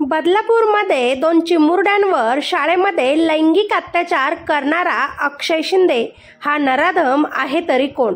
बदलापूरमध्ये 2 चिमुरड्यांवर शाळेमध्ये लैंगिक अत्याचार करणारा अक्षय शिंदे हा नराधम आहे तरी कोण?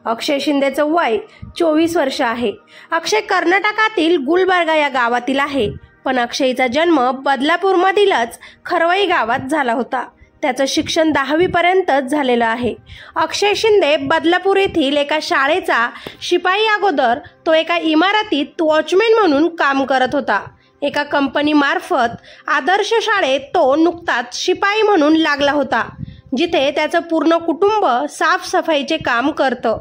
अक्षय शिंदेचं वय 24 वर्ष आहे. अक्षय कर्नाटकातील गुलबर्गा या गावातील आहे. पण अक्षयचा जन्म बदलापूरमधीलच खरवई गावात झाला होता. त्याचं शिक्षण 10वी पर्यंतच झालेलं आहे. अक्षय शिंदे बदलापूर येथील एका शाळेचा शिपाई अगोदर तो एका इमारतीत वॉचमॅन म्हणून काम करत होता. एका कंपनीमार्फत आदर्श शाळेत तो नुकताच शिपाई म्हणून लागला होता, जिथे त्याचं पूर्ण कुटुंब साफसफाईचे काम करतं.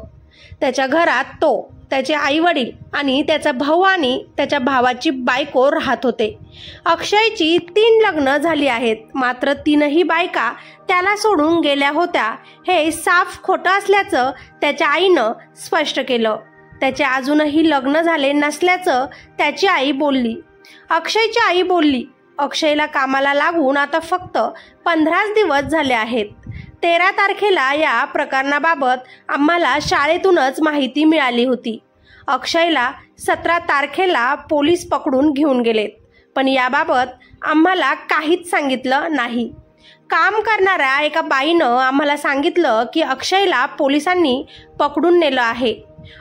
त्याच्या घरात तो, त्याचे आईवडील आणि त्याचा भाऊ आणि त्याच्या भावाची बायको राहत होते. अक्षयची 3 लग्न झाली आहेत, मात्र 3ही बायका त्याला सोडून गेल्या होत्या हे साफ खोटं असल्याचं त्याच्या आईनं स्पष्ट केलं. त्याचे अजूनही लग्न झाले नसल्याचं त्याची आई बोलली. अक्षयची आई बोलली, अक्षयला कामाला लागून आता फक्त 15 दिवस झाले आहेत. 13 तारखेला या प्रकरणाबाबत आम्हाला शाळेतूनच माहिती मिळाली होती. अक्षयला 17 तारखेला पोलीस पकडून घेऊन गेलेत, पण याबाबत आम्हाला काहीच सांगितलं नाही. काम करणाऱ्या एका बाईनं आम्हाला सांगितलं की अक्षयला पोलिसांनी पकडून नेलं आहे.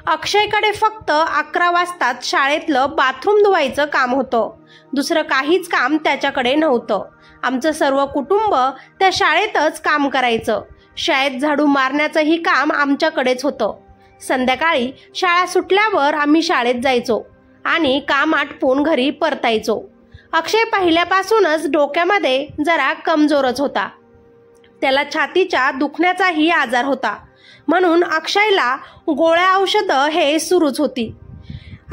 अक्षयकडे फक्त 11 वाजताच शाळेतलं बाथरूम धुवायचं काम होतं. दुसरं काहीच काम त्याच्याकडे नव्हतं. आमचं सर्व कुटुंब त्या शाळेतच काम करायचं. शाळेत झाडू मारण्याचंही काम आमच्याकडेच होतं. संध्याकाळी शाळा सुटल्यावर आम्ही शाळेत जायचो आणि काम आटपून घरी परतायचो. अक्षय पहिल्यापासूनच डोक्यामध्ये जरा कमजोरच होता. त्याला छातीच्या दुखण्याचाही आजार होता, म्हणून अक्षयला गोळ्या औषधं हे सुरूच होती.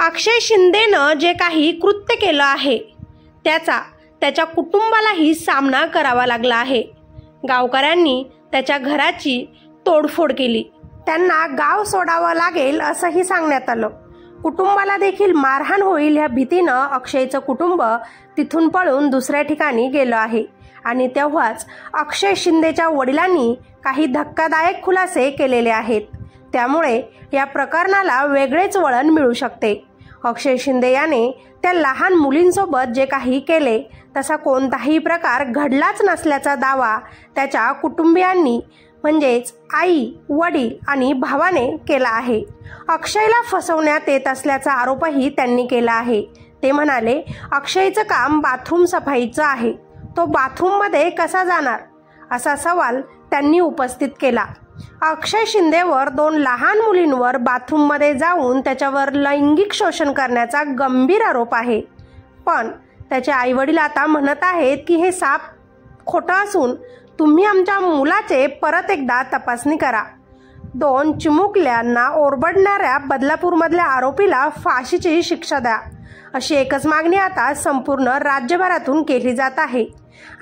अक्षय शिंदेनं जे काही कृत्य केलं आहे त्याचा त्याच्या कुटुंबालाही सामना करावा लागला आहे. गावकऱ्यांनी त्याच्या घराची तोडफोड केली. त्यांना गाव सोडावं लागेल असंही सांगण्यात आलं. कुटुंबाला देखील मारहाण होईल ह्या भीतीनं अक्षयचं कुटुंब तिथून पळून दुसऱ्या ठिकाणी गेलं आहे. आणि तेव्हाच अक्षय शिंदेच्या वडिलांनी काही धक्कादायक खुलासे केलेले आहेत. त्यामुळे या प्रकरणाला वेगळेच वळण मिळू शकते. अक्षय शिंदे याने त्या लहान मुलींसोबत जे काही केले तसा कोणताही प्रकार घडलाच नसल्याचा दावा त्याच्या कुटुंबियांनी म्हणजेच आई, वडील आणि भावाने केला आहे. अक्षयला फसवण्यात येत असल्याचा आरोपही त्यांनी केला आहे. ते म्हणाले, अक्षयचं काम बाथरूम सफाईचं आहे, तो बाथरूममध्ये कसा जाणार असा सवाल त्यांनी उपस्थित केला. अक्षय शिंदेवर 2 लहान मुलींवर बाथरूममध्ये जाऊन त्याच्यावर लैंगिक शोषण करण्याचा गंभीर आरोप आहे. पण त्याचे आईवडील आता म्हणत आहेत की हे साफ खोटं असून तुम्ही आमच्या मुलाचे परत एकदा तपासणी करा. 2 चिमुकल्यांना ओरबडणाऱ्या बदलापूरमधल्या आरोपीला फाशीची शिक्षा द्या, अशी एकच मागणी आता संपूर्ण राज्यभरातून केली जात आहे.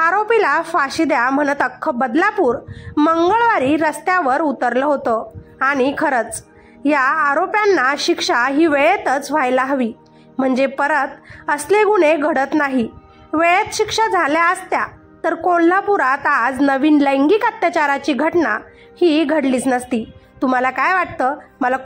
आरोपीला फाशी द्या म्हणत अख्खं बदलापूर मंगळवारी रस्त्यावर उतरलं होतं. आणि खरंच या आरोप्यांना शिक्षा ही वेळेतच व्हायला हवी, म्हणजे परत असले गुन्हे घडत नाही. वेळेत शिक्षा झाल्या असत्या तर कोल्हापुरात आज नवीन लैंगिक अत्याचाराची घटना ही घडलीच नसती. तुम्हाला काय वाटतं? मला